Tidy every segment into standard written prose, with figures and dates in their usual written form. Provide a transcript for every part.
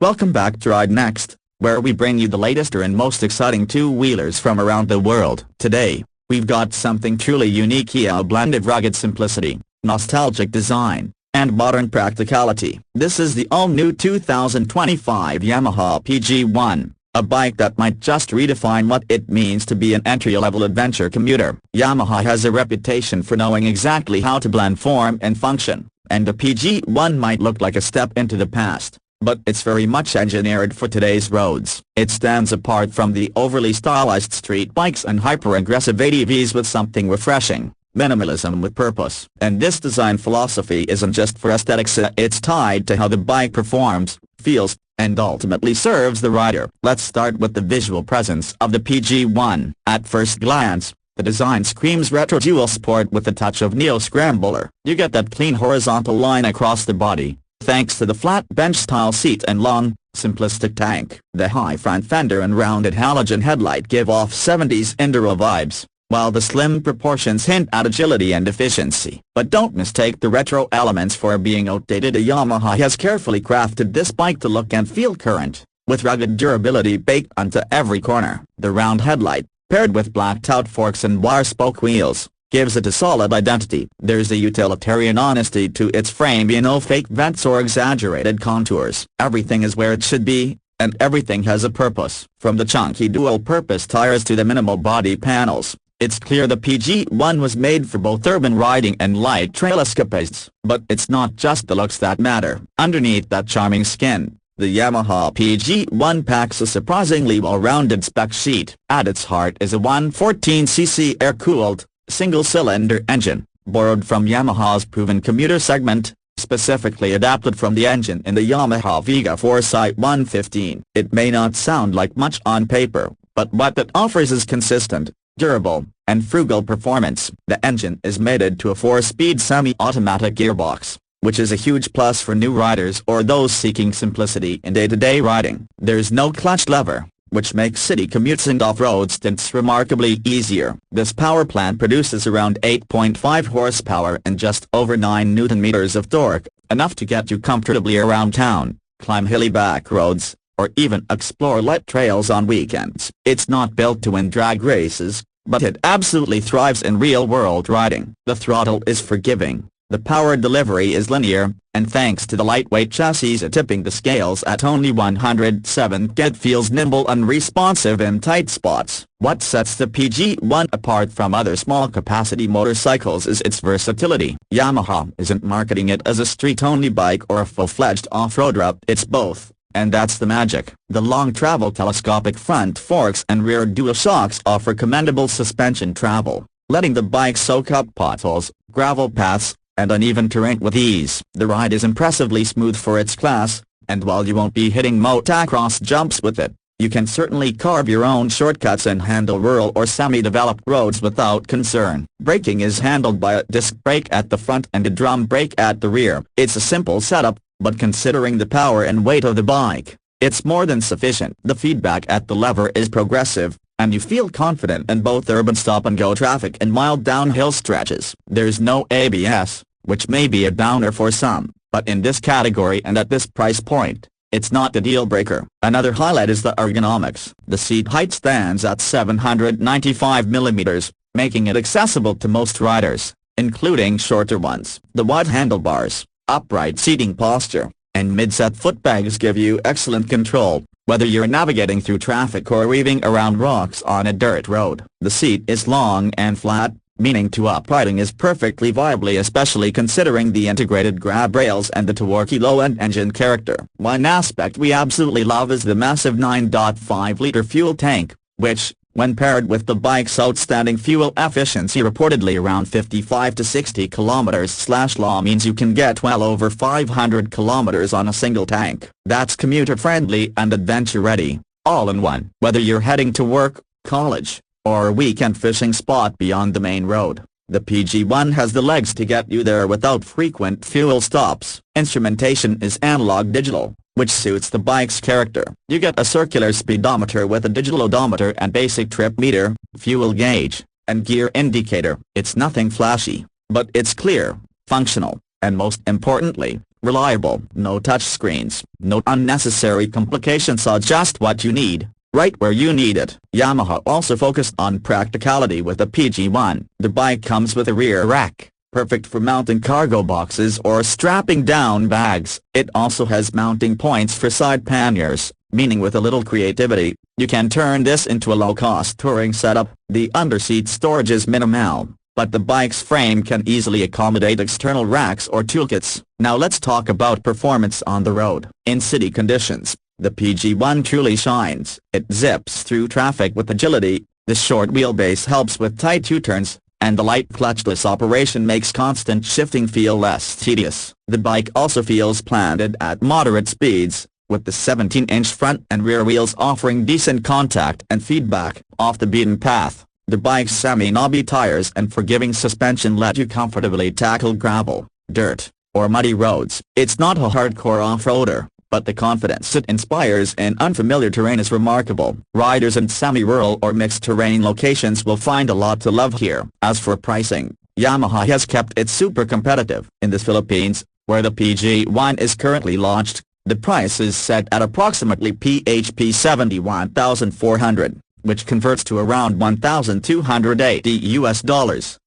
Welcome back to Ride Next, where we bring you the latest and most exciting two-wheelers from around the world. Today, we've got something truly unique here, a blend of rugged simplicity, nostalgic design, and modern practicality. This is the all-new 2025 Yamaha PG-1, a bike that might just redefine what it means to be an entry-level adventure commuter. Yamaha has a reputation for knowing exactly how to blend form and function, and the PG-1 might look like a step into the past, but it's very much engineered for today's roads. It stands apart from the overly stylized street bikes and hyper-aggressive ADVs with something refreshing: minimalism with purpose. And this design philosophy isn't just for aesthetics, it's tied to how the bike performs, feels, and ultimately serves the rider. Let's start with the visual presence of the PG-1. At first glance, the design screams retro dual sport with a touch of neo-scrambler. You get that clean horizontal line across the body, thanks to the flat bench-style seat and long, simplistic tank. The high front fender and rounded halogen headlight give off 70s Enduro vibes, while the slim proportions hint at agility and efficiency. But don't mistake the retro elements for being outdated. Yamaha has carefully crafted this bike to look and feel current, with rugged durability baked onto every corner. The round headlight, paired with blacked-out forks and wire-spoke wheels, gives it a solid identity. There's a utilitarian honesty to its frame, no fake vents or exaggerated contours. Everything is where it should be, and everything has a purpose. From the chunky dual-purpose tires to the minimal body panels, it's clear the PG-1 was made for both urban riding and light trail escapades. But it's not just the looks that matter. Underneath that charming skin, the Yamaha PG-1 packs a surprisingly well-rounded spec sheet. At its heart is a 114cc air-cooled, single-cylinder engine, borrowed from Yamaha's proven commuter segment, specifically adapted from the engine in the Yamaha Vega Foresight 115. It may not sound like much on paper, but what it offers is consistent, durable, and frugal performance. The engine is mated to a 4-speed semi-automatic gearbox, which is a huge plus for new riders or those seeking simplicity in day-to-day riding. There's no clutch lever, which makes city commutes and off-road stints remarkably easier. This power plant produces around 8.5 horsepower and just over 9 Nm of torque, enough to get you comfortably around town, climb hilly back roads, or even explore light trails on weekends. It's not built to win drag races, but it absolutely thrives in real-world riding. The throttle is forgiving, the power delivery is linear, and thanks to the lightweight chassis tipping the scales at only 107, it feels nimble and responsive in tight spots. What sets the PG-1 apart from other small-capacity motorcycles is its versatility. Yamaha isn't marketing it as a street-only bike or a full-fledged off-roader, it's both. And that's the magic. The long-travel telescopic front forks and rear dual shocks offer commendable suspension travel, letting the bike soak up potholes, gravel paths, and uneven terrain with ease. The ride is impressively smooth for its class, and while you won't be hitting motocross jumps with it, you can certainly carve your own shortcuts and handle rural or semi-developed roads without concern. Braking is handled by a disc brake at the front and a drum brake at the rear. It's a simple setup, but considering the power and weight of the bike, it's more than sufficient. The feedback at the lever is progressive, and you feel confident in both urban stop-and-go traffic and mild downhill stretches. There's no ABS, which may be a downer for some, but in this category and at this price point, it's not the deal-breaker. Another highlight is the ergonomics. The seat height stands at 795 mm, making it accessible to most riders, including shorter ones. The wide handlebars, upright seating posture, and mid-set footpegs give you excellent control, whether you're navigating through traffic or weaving around rocks on a dirt road. The seat is long and flat, meaning to uprighting is perfectly viably, especially considering the integrated grab rails and the torquey low-end engine character. One aspect we absolutely love is the massive 9.5-liter fuel tank, which, when paired with the bike's outstanding fuel efficiency, reportedly around 55 to 60 km/law, means you can get well over 500 km on a single tank. That's commuter-friendly and adventure-ready, all in one. Whether you're heading to work, college, or a weekend fishing spot beyond the main road, the PG-1 has the legs to get you there without frequent fuel stops. Instrumentation is analog-digital, which suits the bike's character. You get a circular speedometer with a digital odometer and basic trip meter, fuel gauge, and gear indicator. It's nothing flashy, but it's clear, functional, and most importantly, reliable, no touchscreens, no unnecessary complications, so just what you need, right where you need it. Yamaha also focused on practicality with the PG-1. The bike comes with a rear rack, perfect for mounting cargo boxes or strapping down bags. It also has mounting points for side panniers, meaning with a little creativity, you can turn this into a low-cost touring setup. The underseat storage is minimal, but the bike's frame can easily accommodate external racks or toolkits. Now let's talk about performance on the road. In city conditions, the PG-1 truly shines. It zips through traffic with agility, the short wheelbase helps with tight U-turns, and the light clutchless operation makes constant shifting feel less tedious. The bike also feels planted at moderate speeds, with the 17-inch front and rear wheels offering decent contact and feedback. Off the beaten path, the bike's semi-knobby tires and forgiving suspension let you comfortably tackle gravel, dirt, or muddy roads. It's not a hardcore off-roader, but the confidence it inspires in unfamiliar terrain is remarkable. Riders in semi-rural or mixed-terrain locations will find a lot to love here. As for pricing, Yamaha has kept it super competitive. In the Philippines, where the PG-1 is currently launched, the price is set at approximately PHP 71,400, which converts to around $1,280 US.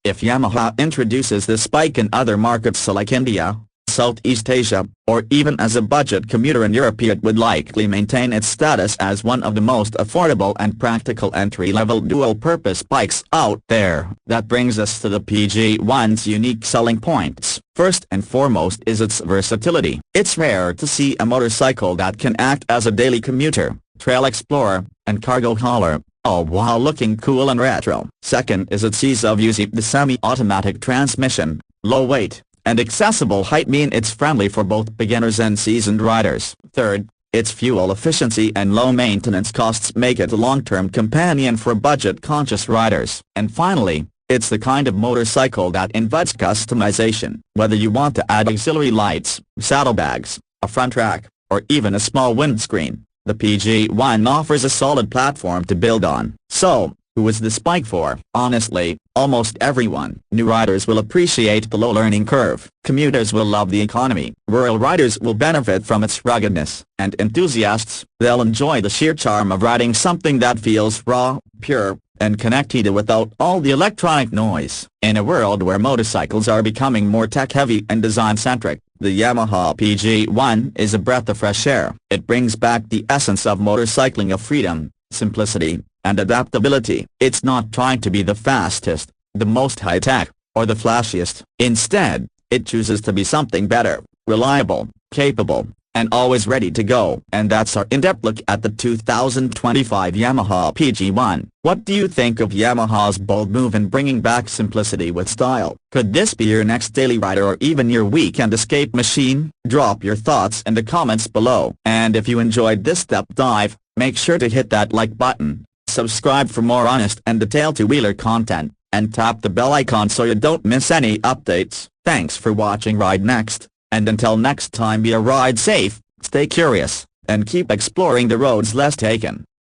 If Yamaha introduces this bike in other markets like India, Southeast Asia, or even as a budget commuter in Europe, it would likely maintain its status as one of the most affordable and practical entry-level dual-purpose bikes out there. That brings us to the PG-1's unique selling points. First and foremost is its versatility. It's rare to see a motorcycle that can act as a daily commuter, trail explorer, and cargo hauler, all while looking cool and retro. Second is its ease of use. The semi-automatic transmission, low weight, and accessible height mean it's friendly for both beginners and seasoned riders. Third, its fuel efficiency and low maintenance costs make it a long-term companion for budget-conscious riders. And finally, it's the kind of motorcycle that invites customization. Whether you want to add auxiliary lights, saddlebags, a front rack, or even a small windscreen, the PG-1 offers a solid platform to build on. So, who is this bike for? Honestly, almost everyone. New riders will appreciate the low learning curve. Commuters will love the economy. Rural riders will benefit from its ruggedness. And enthusiasts, they'll enjoy the sheer charm of riding something that feels raw, pure, and connected without all the electronic noise. In a world where motorcycles are becoming more tech-heavy and design-centric, the Yamaha PG-1 is a breath of fresh air. It brings back the essence of motorcycling, of freedom, simplicity, and adaptability. It's not trying to be the fastest, the most high-tech, or the flashiest. Instead, it chooses to be something better, reliable, capable, and always ready to go. And that's our in-depth look at the 2025 Yamaha PG-1. What do you think of Yamaha's bold move in bringing back simplicity with style? Could this be your next daily rider or even your weekend escape machine? Drop your thoughts in the comments below. And if you enjoyed this deep dive, make sure to hit that like button, subscribe for more honest and detailed two-wheeler content, and tap the bell icon so you don't miss any updates. Thanks for watching Ride Next, and until next time, be a ride safe, stay curious, and keep exploring the roads less taken.